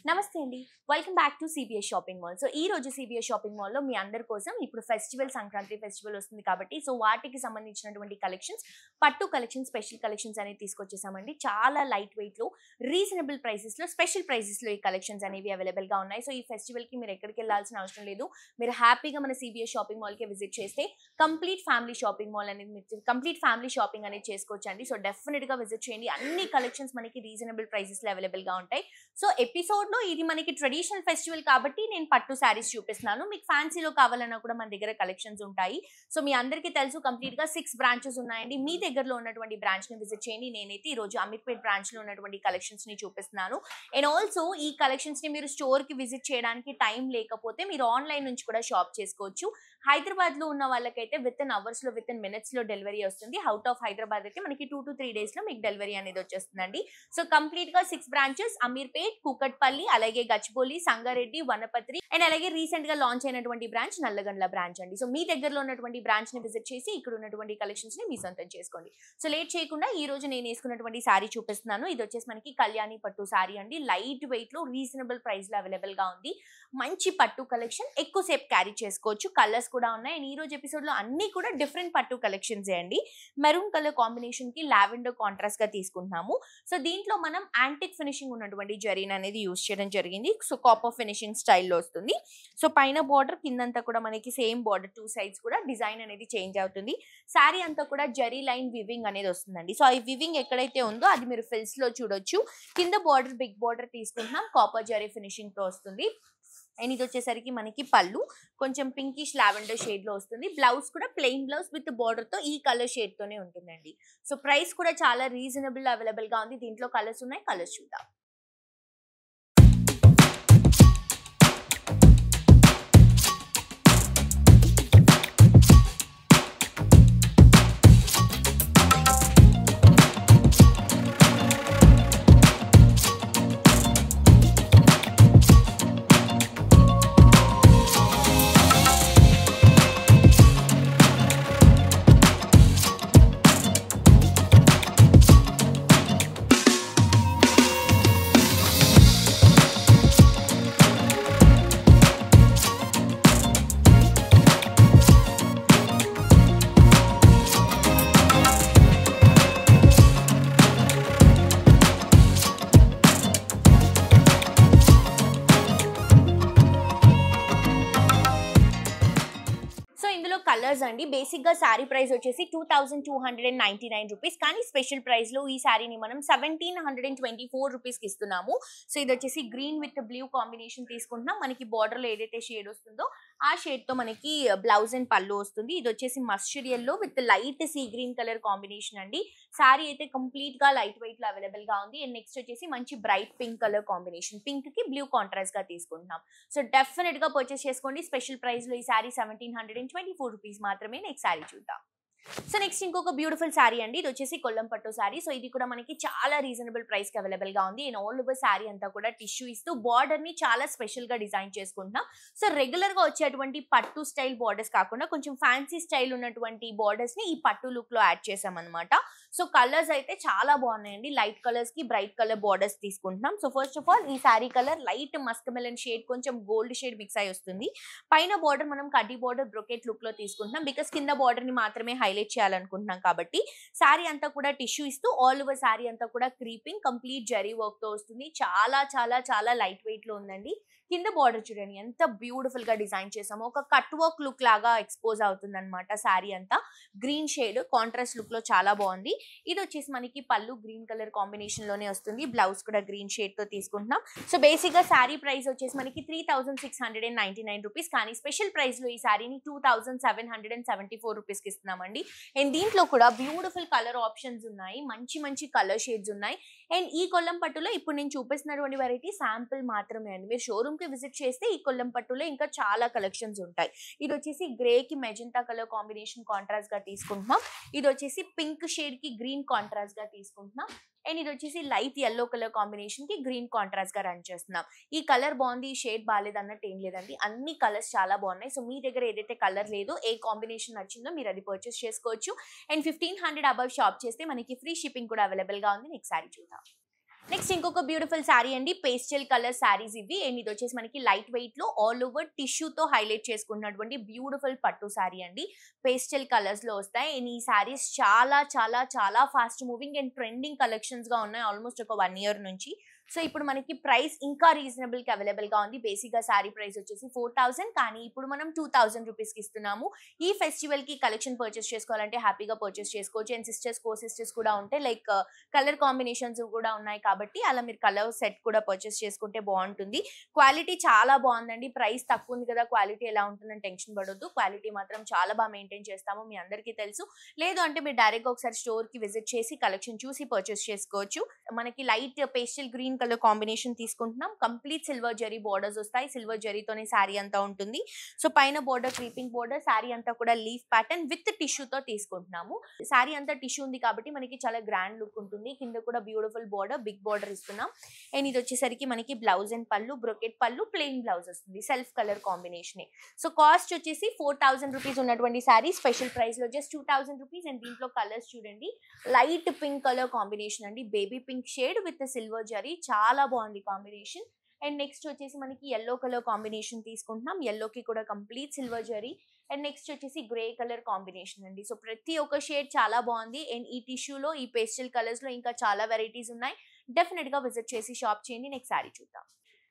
నమస్తే అండి. Welcome back to CBS shopping mall. So ఈ రోజు సిబిఎస్ షాపింగ్ మాల్‌లో మీ అందరి కోసం ఇప్పుడు సంక్రాంతి ఫెస్టివల్ వస్తుంది కాబట్టి సో వాటికి సంబంధించినటువంటి కలెక్షన్స్, పట్టు కలెక్షన్స్, స్పెషల్ కలెక్షన్స్ అనేవి తీసుకొచ్చేసామండి. చాలా లైట్ వెయిట్‌లో, రీజనబుల్ ప్రైసెస్‌లో, స్పెషల్ ప్రైసెస్‌లో ఈ కలెక్షన్స్ అనేవి అవైలబుల్‌గా ఉన్నాయి. సో ఈ ఫెస్టివల్‌కి మీరు ఎక్కడికి వెళ్ళాల్సిన అవసరం లేదు. మీరు హ్యాపీగా మన సిబిఎస్ షాపింగ్ మాల్‌కి విజిట్ చేస్తే కంప్లీట్ ఫ్యామిలీ షాపింగ్ మాల్ అనేది మీరు కంప్లీట్ ఫ్యామిలీ షాపింగ్ అనేది చేసుకోవచ్చండి. సో డెఫినిట్‌గా విజిట్ చేయండి. అన్ని కలెక్షన్స్ మనకి రీజనబుల్ ప్రైసెస్‌లో అవైలబుల్‌గా ఉంటాయి. సో ఎపిసోడ్‌లో ఇది మనకి ట్రెడిషనల్ ఫెస్టివల్ కాబట్టి నేను పట్టు సారీస్ చూపిస్తున్నాను. మీకు ఫ్యాన్సీలో కావాలన్నా కూడా మన దగ్గర కలెక్షన్స్ ఉంటాయి. సో మీ అందరికీ తెలుసు కంప్లీట్‌గా 6 బ్రాంచెస్ ఉన్నాయండి. మీ దగ్గరలో ఉన్నటువంటి బ్రాంచ్‌ని విజిట్ చేయండి. నేనైతే ఈరోజు అమీర్పేట్ బ్రాంచ్‌లో ఉన్నటువంటి కలెక్షన్స్‌ని చూపిస్తున్నాను. అండ్ ఆల్సో ఈ కలెక్షన్స్‌ని మీరు స్టోర్‌కి విజిట్ చేయడానికి టైం లేకపోతే మీరు ఆన్లైన్ నుంచి కూడా షాప్ చేసుకోవచ్చు. హైదరాబాద్‌లో ఉన్న వాళ్ళకైతే వితిన్ అవర్స్‌లో, వితిన్ మినిట్స్‌లో డెలివరీ వస్తుంది. అవుట్ ఆఫ్ హైదరాబాద్ అయితే మనకి 2-3 డేస్‌లో మీకు డెలివరీ అనేది వచ్చేస్తుందండి. సో కంప్లీట్‌గా 6 బ్రాంచెస్ అమీర్పేట్, కూకట్పల్లి, అలాగే గచ్చిబౌలి, సంగారెడ్డి, వనపర్తి అండ్ అలాగే రీసెంట్ గా లాంచ్ అయినటువంటి బ్రాంచ్ నల్లగండ్ల బ్రాంచ్ అండి. సో మీ దగ్గరలో ఉన్నటువంటి బ్రాంచ్ ని విజిట్ చేసి ఇక్కడ ఉన్నటువంటి కలెక్షన్స్ ని మీ సొంతం చేసుకోండి. సో లేట్ చేయకుండా ఈ రోజు నేను వేసుకున్నటువంటి సారీ చూపిస్తున్నాను. ఇది వచ్చేసి మనకి కళ్యాణి పట్టు సారీ అండి. లైట్ వెయిట్ లో రీజనబుల్ ప్రైస్ లో అవైలబుల్ గా ఉంది. మంచి పట్టు కలెక్షన్, ఎక్కువ సేపు క్యారీ చేసుకోవచ్చు. కలర్స్ కూడా ఉన్నాయి. అండ్ ఈ రోజు ఎపిసోడ్ లో అన్ని కూడా డిఫరెంట్ పట్టు కలెక్షన్స్ అండి. మెరూన్ కలర్ కాంబినేషన్ కి లావెండర్ కాంట్రాస్ట్ గా తీసుకుంటున్నాము. సో దీంట్లో మనం యాంటిక్ ఫినిషింగ్ ఉన్నటువంటి జరీన్ అనేది యూజ్ చేయడం జరిగింది. సో కాపర్ ఫినిషింగ్ స్టైల్లో వస్తుంది. సో పైన బార్డర్, కిందంతా కూడా మనకి సేమ్ బార్డర్, 2 సైడ్స్ కూడా డిజైన్ అనేది చేంజ్ అవుతుంది. శారీ అంతా కూడా జరీ లైన్ వివింగ్ అనేది వస్తుందండి. సో ఈ వివింగ్ ఎక్కడైతే ఉందో అది మీరు ఫిల్స్ లో చూడొచ్చు. కింద బార్డర్ బిగ్ బార్డర్ తీసుకుంటున్నాం, కాపర్ జరీ ఫినిషింగ్ తో వస్తుంది. అండ్ ఇది వచ్చేసరికి మనకి పళ్ళు కొంచెం పింకిష్ లావెండర్ షేడ్ లో వస్తుంది. బ్లౌజ్ కూడా ప్లెయిన్ బ్లౌజ్ విత్ బార్డర్ తో ఈ కలర్ షేడ్ తోనే ఉంటుందండి. సో ప్రైస్ కూడా చాలా రీజనబుల్ అవైలబుల్ గా ఉంది. దీంట్లో కలర్స్ ఉన్నాయి, కలర్స్ చూద్దాం. కలర్స్ అండి. బేసిక్ గా సారీ ప్రైస్ వచ్చేసి 2299 రూపీస్. కానీ స్పెషల్ ప్రైస్ లో ఈ సారీని మనం 1724 రూపీస్ కి ఇస్తున్నాము. సో ఇది వచ్చేసి గ్రీన్ విత్ బ్లూ కాంబినేషన్ తీసుకుంటున్నాం. మనకి బార్డర్ లో ఏదైతే షేడ్ వస్తుందో ఆ షేడ్ తో మనకి బ్లౌజ్ అండ్ పళ్ళు వస్తుంది. ఇది వచ్చేసి mustard yellow with light sea green colour combination అండి. సారీ అయితే కంప్లీట్ గా లైట్ వెయిట్ లో అవైలబుల్ గా ఉంది. అండ్ నెక్స్ట్ వచ్చేసి మంచి bright pink colour combination, pink కి బ్లూ కాంట్రాస్ట్ గా తీసుకుంటున్నాం. సో డెఫినెట్ గా పర్చేస్ చేసుకోండి. స్పెషల్ ప్రైస్ లో ఈ సారీ 1724 రూపీస్ మాత్రమే. నెక్స్ట్ సారీ చూద్దాం. సో నెక్స్ట్ ఇంకొక బ్యూటిఫుల్ సారీ అండి. ఇది వచ్చేసి కొల్లం పట్టు సారీ. సో ఇది కూడా మనకి చాలా రీజనబుల్ ప్రైస్ కి అవైలబుల్ గా ఉంది. అండ్ ఆల్ ఓవర్ సారీ అంతా కూడా టిష్యూ ఇస్తూ బార్డర్ ని చాలా స్పెషల్ గా డిజైన్ చేసుకుంటున్నాం. సో రెగ్యులర్ గా వచ్చేటువంటి పట్టు స్టైల్ బార్డర్స్ కాకుండా కొంచెం ఫ్యాన్సీ స్టైల్ ఉన్నటువంటి బార్డర్స్ ని ఈ పట్టు లుక్ లో యాడ్ చేసాం అనమాట. సో కలర్స్ అయితే చాలా బాగున్నాయండి. లైట్ కలర్స్ కి బ్రైట్ కలర్ బార్డర్స్ తీసుకుంటున్నాం. సో ఫస్ట్ ఆఫ్ ఆల్ ఈ sorry colour light Musk melon shade, కొంచెం గోల్డ్ షేడ్ మిక్స్ అయి వస్తుంది. పైన బార్డర్ మనం కడ్డీ బార్డర్ బ్రొకెట్ లుక్ లో తీసుకుంటున్నాం. బికాస్ కింద బార్డర్ ని మాత్రమే హైలైట్ చేయాలనుకుంటున్నాం కాబట్టి సారీ అంతా కూడా టిష్యూ ఇస్తూ ఆల్ ఓవర్ సారీ అంతా కూడా క్రీపింగ్ కంప్లీట్ జరీ వర్క్ తో వస్తుంది. చాలా చాలా చాలా లైట్ వెయిట్ లో ఉందండి. కింద బార్డర్ చూడండి ఎంత బ్యూటిఫుల్ గా డిజైన్ చేసాము. ఒక కట్ వర్క్ లుక్ లాగా ఎక్స్పోజ్ అవుతుంది అనమాట. సారీ అంతా గ్రీన్ షేడ్ కాంట్రాస్ట్ లుక్ లో చాలా బాగుంది. ఇది వచ్చేసి మనకి పళ్ళు గ్రీన్ కలర్ కాంబినేషన్ లోనే వస్తుంది. బ్లౌజ్ కూడా గ్రీన్ షేడ్ తో తీసుకుంటున్నాం. సో బేసిక్ గా సారీ ప్రైస్ వచ్చేసి మనకి 3699 రూపీస్. కానీ స్పెషల్ ప్రైస్ లో ఈ సారీని 2774 రూపీస్ కి ఇస్తున్నామండి. అండ్ దీంట్లో కూడా బ్యూటిఫుల్ కలర్ ఆప్షన్స్ ఉన్నాయి, మంచి మంచి కలర్ షేడ్స్ ఉన్నాయి. అండ్ ఈ కొల్లం పట్టులో ఇప్పుడు నేను చూపిస్తున్నటువంటి వెరైటీ శాంపుల్ మాత్రమే అండి. మీరు షోరూమ్ కి విజిట్ చేస్తే ఈ కొల్లం పట్టులో ఇంకా చాలా కలెక్షన్స్ ఉంటాయి. ఇది వచ్చేసి గ్రే కి మెజెంటా కలర్ కాంబినేషన్ కాంట్రాస్ట్ గా తీసుకుంటున్నాం. ఇది వచ్చేసి పింక్ షేడ్ కి గ్రీన్ కాంట్రాస్ట్ గా తీసుకుంటున్నాం. అండ్ ఇది వచ్చేసి లైట్ yellow కలర్ కాంబినేషన్ కి గ్రీన్ కాంట్రాస్ట్ గా రన్ చేస్తున్నాం. ఈ కలర్ బాగుంది, ఈ షేడ్ బాగాలేదు అన్నట్టు ఏం లేదండి. అన్ని కలర్స్ చాలా బాగున్నాయి. సో మీ దగ్గర ఏదైతే కలర్ లేదో, ఏ కాంబినేషన్ నచ్చిందో మీరు అది పర్చేస్ చేసుకోవచ్చు. అండ్ 1500 అబవ్ షాప్ చేస్తే మనకి ఫ్రీ షిప్పింగ్ కూడా అవైలబుల్ గా ఉంది. నెక్స్ట్ సారీ చూద్దాం. నెక్స్ట్ ఇంకొక బ్యూటిఫుల్ శారీ అండి, పేస్టల్ కలర్ శారీస్ ఇవి. అండ్ ఇది వచ్చేసి మనకి లైట్ వెయిట్ లో ఆల్ ఓవర్ టిష్యూతో హైలైట్ చేసుకున్నటువంటి బ్యూటిఫుల్ పట్టు శారీ అండి. పేస్టల్ కలర్స్ లో వస్తాయి. అండ్ ఈ శారీస్ చాలా చాలా చాలా fast moving and trending collections గా ఉన్నాయి ఆల్మోస్ట్ ఒక 1 year నుంచి. సో ఇప్పుడు మనకి ప్రైస్ ఇంకా రీజనబుల్ కి అవైలబుల్ గా ఉంది. బేసిక్ గా శారీ ప్రైస్ వచ్చేసి 4000, కానీ ఇప్పుడు మనం 2000 రూపీస్ కి ఇస్తున్నాము. ఈ ఫెస్టివల్ కి కలెక్షన్ పర్చేస్ చేసుకోవాలంటే హ్యాపీగా పర్చేస్ చేసుకోవచ్చు. అండ్ సిస్టర్స్ కో సిస్టర్స్ కూడా ఉంటాయి, లైక్ కలర్ కాంబినేషన్స్ కూడా ఉన్నాయి కాబట్టి అలా మీరు కలర్ సెట్ కూడా పర్చేస్ చేసుకుంటే బాగుంటుంది. క్వాలిటీ చాలా బాగుందండి. ప్రైస్ తక్కువ ఉంది కదా క్వాలిటీ ఎలా ఉంటుందని టెన్షన్ పడొద్దు. క్వాలిటీ మాత్రం చాలా బాగా మెయింటైన్ చేస్తాము, మీ అందరికీ తెలుసు. లేదు అంటే మీరు డైరెక్ట్ గా ఒకసారి స్టోర్ కి విజిట్ చేసి కలెక్షన్ చూసి పర్చేస్ చేసుకోవచ్చు. మనకి light pastel green colour combination తీసుకుంటున్నాం. కంప్లీట్ సిల్వర్ జరీ బోర్డర్స్ వస్తాయి. సిల్వర్ జరీతోనే శారీ అంతా ఉంటుంది. సో పైన బోర్డర్ క్రీపింగ్ బోర్డర్, శారీ అంతా కూడా లీఫ్ ప్యాటర్న్ విత్ టిష్యూతో తీసుకుంటున్నాము. శారీ అంతా టిష్యూ ఉంది కాబట్టి మనకి చాలా గ్రాండ్ లుక్ ఉంటుంది. కింద కూడా బ్యూటిఫుల్ బోర్డర్, బిగ్ బోర్డర్ ఇస్తున్నాం. అండ్ ఇది వచ్చేసరికి మనకి బ్లౌజ్ అండ్ పళ్ళు, బ్రొకెట్ పళ్ళు, ప్లెయిన్ బ్లౌజ్ వస్తుంది. Self colour combination. So cost వచ్చేసి 4000 రూపీస్ ఉన్నటువంటి శారీ స్పెషల్ ప్రైస్ లో జస్ట్ 2000 రూపీస్. అండ్ దీంట్లో కలర్స్ చూడండి, లైట్ పింక్ కలర్ కాంబినేషన్ అండి, baby pink shade with silver zari, చాలా బాగుంది కాంబినేషన్. అండ్ నెక్స్ట్ వచ్చేసి మనకి ఎల్లో కలర్ కాంబినేషన్ తీసుకుంటున్నాం. ఎల్లోకి కూడా complete silver zari. And next వచ్చేసి గ్రే కలర్ కాంబినేషన్ అండి. సో ప్రతి ఒక్క షేడ్ చాలా బాగుంది. అండ్ ఈ టిష్యూలో, ఈ పేస్టల్ కలర్స్ లో ఇంకా చాలా వెరైటీస్ ఉన్నాయి. డెఫినెట్ గా విజిట్ చేసి షాప్ చేయండి. నెక్స్ట్ శారీ చూద్దాం.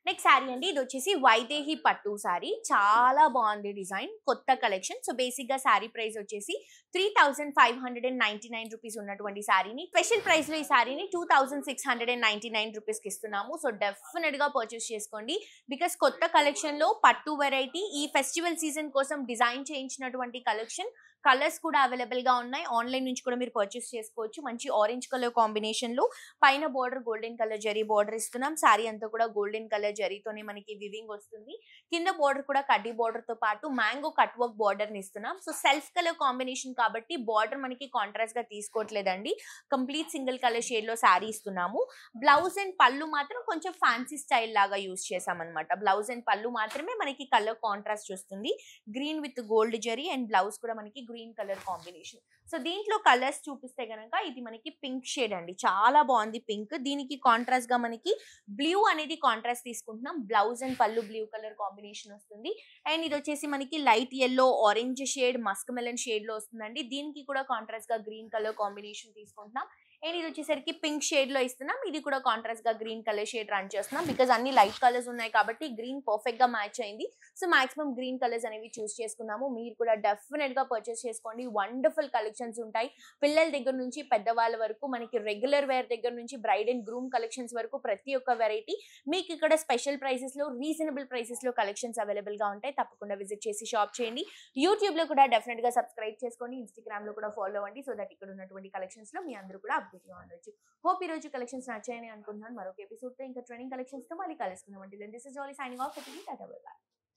నెక్స్ట్ శారీ అండి, ఇది వచ్చేసి వైదేహి పట్టు శారీ. చాలా బాగుంది డిజైన్, కొత్త కలెక్షన్. సో బేసిక్ గా శారీ ప్రైస్ వచ్చేసి 3599 రూపీస్ ఉన్నటువంటి శారీని స్పెషల్ ప్రైస్ లో ఈ శారీని 2699 రూపీస్ కి ఇస్తున్నాము. సో డెఫినెట్ గా పర్చేస్ చేసుకోండి. బికాస్ కొత్త కలెక్షన్ లో పట్టు వెరైటీ, ఈ ఫెస్టివల్ సీజన్ కోసం డిజైన్ చేయించినటువంటి కలెక్షన్. కలర్స్ కూడా అవైలబుల్ గా ఉన్నాయి. ఆన్లైన్ నుంచి కూడా మీరు పర్చేస్ చేసుకోవచ్చు. మంచి ఆరెంజ్ కలర్ కాంబినేషన్ లో పైన border golden colour zari border ఇస్తున్నాం. శారీ అంతా కూడా గోల్డెన్ కలర్ జరీతోనే మనకి వివింగ్ వస్తుంది. కింద బోర్డర్ కూడా కడ్డీ బోర్డర్ తో పాటు మ్యాంగో కట్ వర్క్ బోర్డర్ ని ఇస్తున్నాం. సో సెల్ఫ్ కలర్ కాంబినేషన్ కాబట్టి బోర్డర్ మనకి కాంట్రాస్ట్ గా తీసుకోవట్లేదండి. కంప్లీట్ సింగిల్ కలర్ షేడ్ లో శారీ ఇస్తున్నాము. బ్లౌజ్ అండ్ పళ్ళు మాత్రం కొంచెం ఫ్యాన్సీ స్టైల్ లాగా యూజ్ చేసాం అనమాట. బ్లౌజ్ అండ్ పళ్ళు మాత్రమే మనకి కలర్ కాంట్రాస్ట్ వస్తుంది. Green with gold zari and blouse కూడా మనకి గ్రీన్ కలర్ కాంబినేషన్. సో దీంట్లో కలర్స్ చూపిస్తే గనక ఇది మనకి పింక్ షేడ్ అండి, చాలా బాగుంది పింక్. దీనికి కాంట్రాస్ట్ గా మనకి బ్లూ అనేది కాంట్రాస్ట్ తీసుకుంటున్నాం. బ్లౌజ్ అండ్ పళ్ళు బ్లూ కలర్ కాంబినేషన్ వస్తుంది. అండ్ ఇది వచ్చేసి మనకి light yellow, orange shade, Musk melon shade లో వస్తుందండి. దీనికి కూడా కాంట్రాస్ట్ గా గ్రీన్ కలర్ కాంబినేషన్ తీసుకుంటున్నాం. అండ్ ఇది వచ్చేసరికి పింక్ షేడ్ లో ఇస్తున్నాం. ఇది కూడా కాంట్రాస్ట్ గా గ్రీన్ కలర్ షేడ్ రన్ చేస్తున్నాం. బికాస్ అన్ని లైట్ కలర్స్ ఉన్నాయి కాబట్టి గ్రీన్ పర్ఫెక్ట్ గా మ్యాచ్ అయింది. సో మాక్సిమం గ్రీన్ కలర్స్ అనేవి చూస్ చేసుకున్నాము. మీరు కూడా డెఫినెట్ గా పర్చేస్ చేసుకోండి. వండర్ఫుల్ కలెక్షన్స్ ఉంటాయి. పిల్లల దగ్గర నుంచి పెద్దవాళ్ళ వరకు, మనకి రెగ్యులర్ వేర్ దగ్గర నుంచి బ్రైడ్ అండ్ గ్రూమ్ కలెక్షన్స్ వరకు ప్రతి ఒక్క వెరైటీ మీకు ఇక్కడ స్పెషల్ ప్రైసెస్ లో, రీజనబుల్ ప్రైసెస్ లో కలెక్షన్స్ అవైలబుల్ గా ఉంటాయి. తప్పకుండా విజిట్ చేసి షాప్ చేయండి. యూట్యూబ్ లో కూడా డెఫినెట్ గా సబ్స్క్రైబ్ చేసుకోండి. ఇన్స్టాగ్రామ్ లో కూడా ఫాలో అవ్వండి. సో దట్ ఇక్కడ ఉన్నటువంటి కలెక్షన్స్ లో మీ అందరూ కూడా అప్డేట్ గా ఉండొచ్చు. హోప్ ఈ రోజు కలెక్షన్స్ నచ్చాయని అనుకుంటున్నాను. మరొక ఎపిసోడ్ తో ఇంకా ట్రెండింగ్ కలెక్షన్స్ తో మళ్ళీ కలుసుకుందాం. This is jolly signing off. Tata bye by.